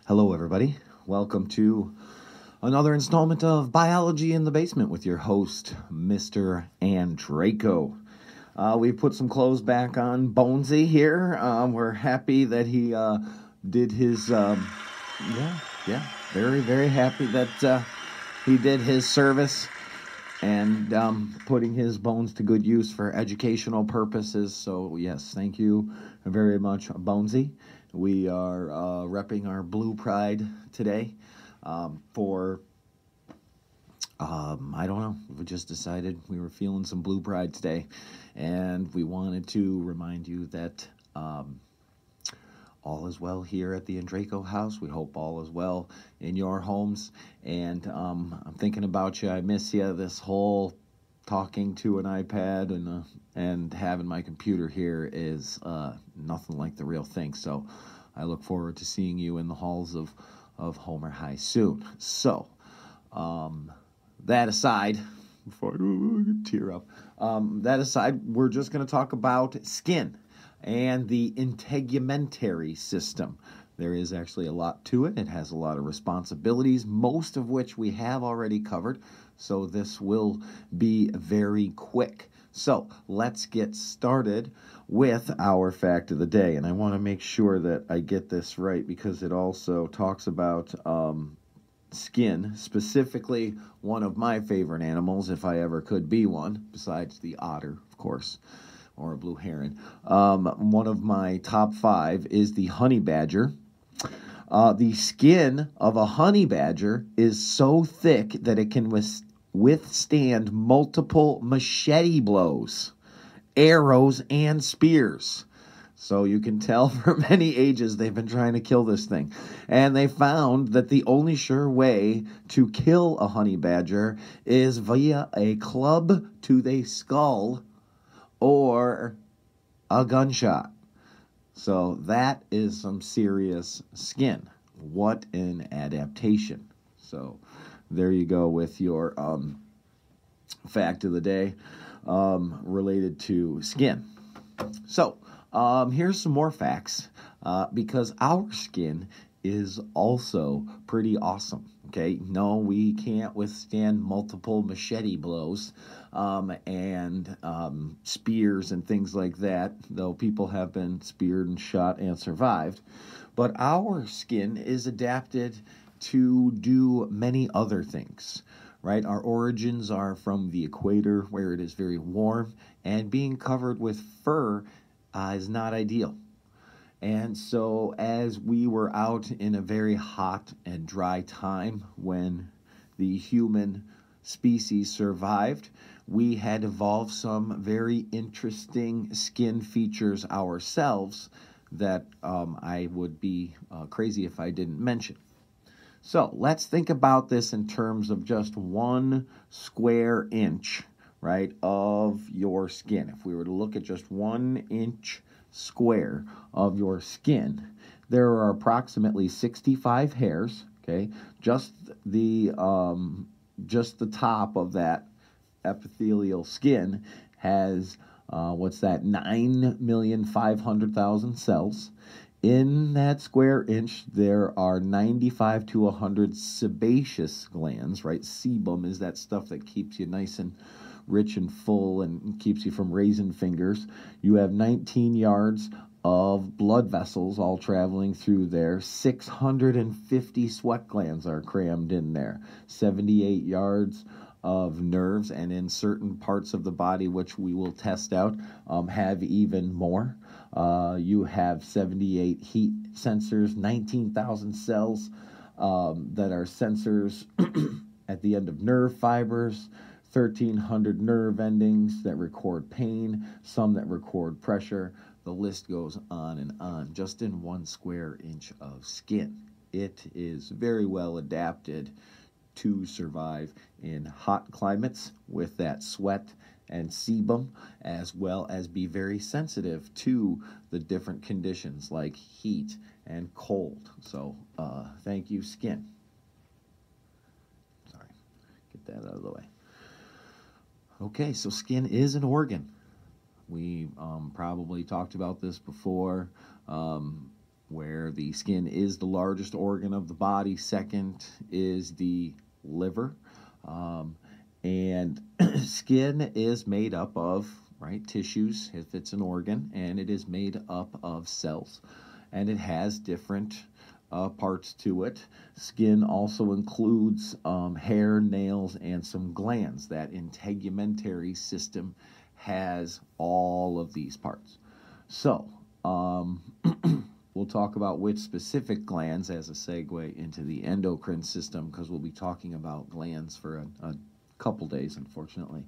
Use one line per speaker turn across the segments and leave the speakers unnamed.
Hello, everybody. Welcome to another installment of Biology in the Basement with your host, Mr. Andraco. We've put some clothes back on Bonesy here. We're happy that he did his, very, very happy that he did his service and putting his bones to good use for educational purposes. So, yes, thank you very much, Bonesy. We are repping our Blue Pride today for, I don't know, we just decided we were feeling some Blue Pride today, and we wanted to remind you that all is well here at the Andraco house. We hope all is well in your homes, and I'm thinking about you. I miss you. This whole talking to an iPad and having my computer here is nothing like the real thing. So I look forward to seeing you in the halls of Homer High soon. So that aside, before I tear up, that aside, we're just going to talk about skin and the integumentary system. There is actually a lot to it. It has a lot of responsibilities, most of which we have already covered. So this will be very quick. So let's get started with our fact of the day. And I want to make sure that I get this right because it also talks about skin, specifically one of my favorite animals, if I ever could be one, besides the otter, of course, or a blue heron. One of my top 5 is the honey badger. The skin of a honey badger is so thick that it can withstand multiple machete blows, arrows, and spears. So you can tell for many ages they've been trying to kill this thing. And they found that the only sure way to kill a honey badger is via a club to the skull or a gunshot. So that is some serious skin. What an adaptation. So there you go with your fact of the day related to skin. So here's some more facts because our skin is also pretty awesome. Okay, no, we can't withstand multiple machete blows and spears and things like that, though people have been speared and shot and survived. But our skin is adapted to do many other things, right? Our origins are from the equator, where it is very warm, and being covered with fur is not ideal. And so as we were out in a very hot and dry time when the human species survived, we had evolved some very interesting skin features ourselves that I would be crazy if I didn't mention. So let's think about this in terms of just 1 square inch, right, of your skin. If we were to look at just 1 inch square of your skin, there are approximately 65 hairs. Okay, just the top of that epithelial skin has 9,500,000 cells. In that square inch, there are 95 to 100 sebaceous glands, right? Sebum is that stuff that keeps you nice and rich and full and keeps you from raising fingers. You have 19 yards of blood vessels all traveling through there. 650 sweat glands are crammed in there. 78 yards of nerves, and in certain parts of the body, which we will test out, have even more. You have 78 heat sensors, 19,000 cells that are sensors at the end of nerve fibers, 1,300 nerve endings that record pain, some that record pressure. The list goes on and on, just in 1 square inch of skin. It is very well adapted to survive in hot climates with that sweat and sebum, as well as be very sensitive to the different conditions like heat and cold. So thank you, skin. Sorry, get that out of the way. Okay, so skin is an organ. We probably talked about this before. where the skin is the largest organ of the body. Second is the liver. And skin is made up of, right, tissues, if it's an organ, and it is made up of cells. And it has different parts to it. Skin also includes hair, nails, and some glands. That integumentary system has all of these parts. So, we'll talk about which specific glands as a segue into the endocrine system, because we'll be talking about glands for a couple days, unfortunately.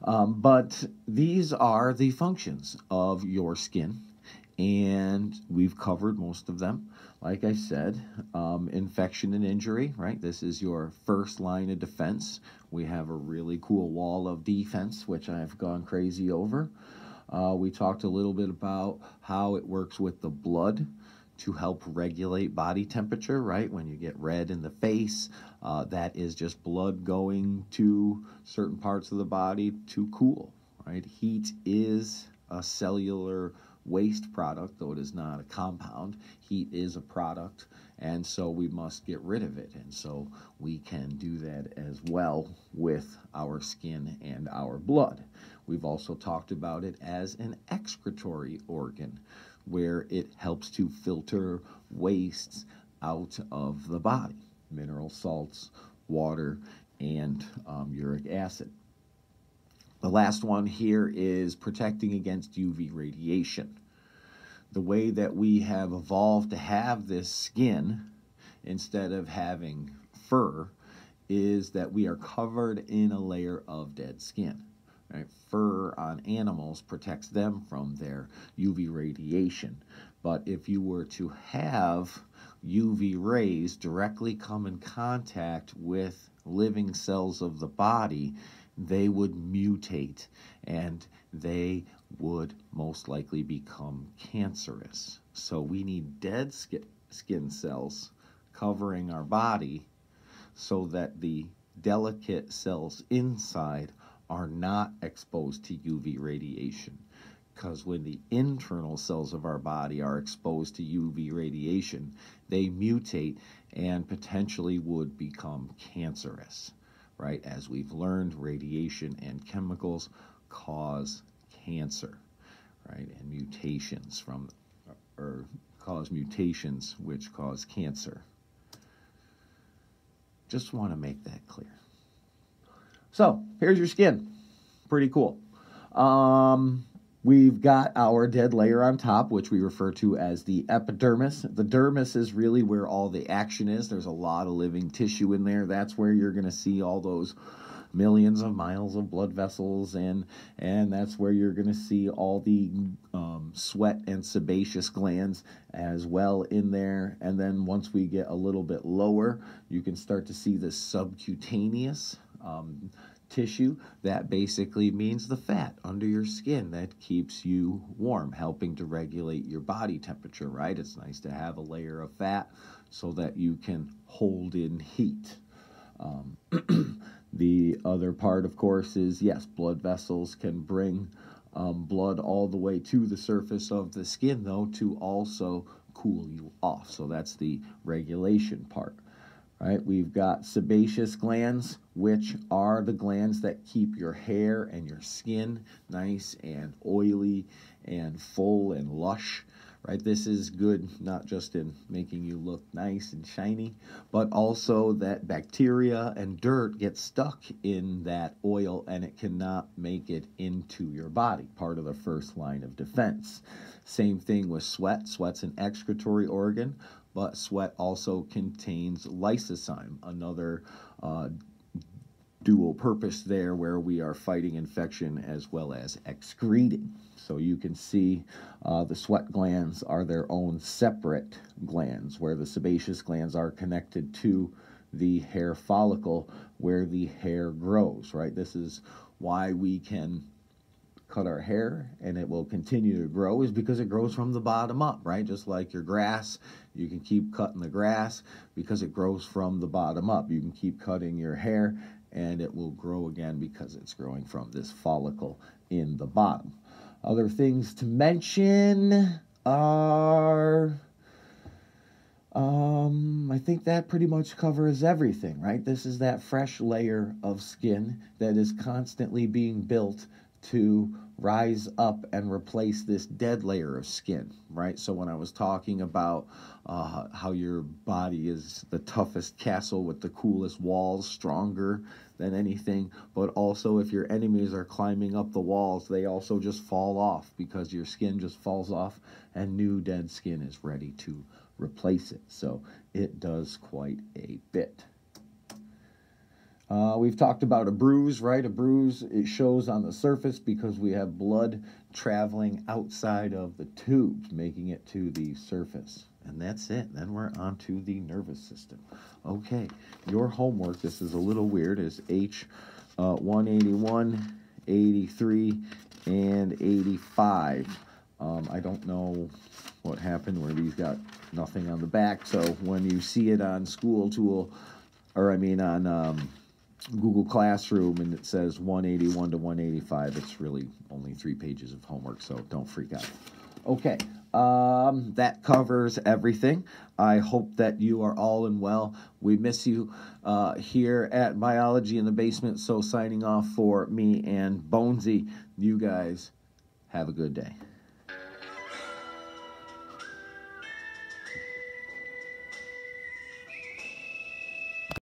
But these are the functions of your skin, and we've covered most of them. Like I said, infection and injury, right? This is your first line of defense. We have a really cool wall of defense, which I've gone crazy over. We talked a little bit about how it works with the blood to help regulate body temperature, right? When you get red in the face, that is just blood going to certain parts of the body to cool, right? Heat is a cellular waste product, though it is not a compound. Heat is a product, and so we must get rid of it. And so we can do that as well with our skin and our blood. We've also talked about it as an excretory organ, where it helps to filter wastes out of the body, mineral salts, water, and uric acid. The last one here is protecting against UV radiation. The way that we have evolved to have this skin instead of having fur is that we are covered in a layer of dead skin. Right? Fur on animals protects them from their UV radiation. But if you were to have UV rays directly come in contact with living cells of the body, they would mutate and they would most likely become cancerous. So we need dead skin cells covering our body so that the delicate cells inside are not exposed to UV radiation. Because when the internal cells of our body are exposed to UV radiation, they mutate and potentially would become cancerous, right? As we've learned, radiation and chemicals cause cancer, right? And mutations cause mutations which cause cancer. Just want to make that clear. So, here's your skin. Pretty cool. We've got our dead layer on top, which we refer to as the epidermis. The dermis is really where all the action is. There's a lot of living tissue in there. That's where you're going to see all those millions of miles of blood vessels, and that's where you're going to see all the sweat and sebaceous glands as well in there. And then once we get a little bit lower, you can start to see the subcutaneous tissue. That basically means the fat under your skin that keeps you warm, helping to regulate your body temperature, right? It's nice to have a layer of fat so that you can hold in heat. The other part, of course, is, yes, blood vessels can bring blood all the way to the surface of the skin, though, to also cool you off. So that's the regulation part. Right, we've got sebaceous glands, which are the glands that keep your hair and your skin nice and oily and full and lush. Right, this is good not just in making you look nice and shiny, but also that bacteria and dirt get stuck in that oil and it cannot make it into your body, part of the first line of defense. Same thing with sweat. Sweat's an excretory organ, but sweat also contains lysozyme, another dual purpose there where we are fighting infection as well as excreting. So you can see the sweat glands are their own separate glands, where the sebaceous glands are connected to the hair follicle where the hair grows, right? This is why we can cut our hair and it will continue to grow, is because it grows from the bottom up, right? Just like your grass, you can keep cutting the grass because it grows from the bottom up. You can keep cutting your hair and it will grow again because it's growing from this follicle in the bottom. Other things to mention are I think that pretty much covers everything, right? This is that fresh layer of skin that is constantly being built to rise up and replace this dead layer of skin, right? So when I was talking about how your body is the toughest castle with the coolest walls, stronger than anything, but also if your enemies are climbing up the walls, they also just fall off because your skin just falls off and new dead skin is ready to replace it. So it does quite a bit. We've talked about a bruise, right? A bruise, it shows on the surface because we have blood traveling outside of the tubes, making it to the surface. And that's it. Then we're on to the nervous system. Okay, your homework, this is a little weird, is H 181, 83, and 85. I don't know what happened where these got nothing on the back. So when you see it on School Tool, or I mean on Google Classroom, and it says 181 to 185, it's really only 3 pages of homework, so don't freak out. Okay, that covers everything. I hope that you are all in well. We miss you here at Biology in the Basement, so signing off for me and Bonesy, you guys have a good day.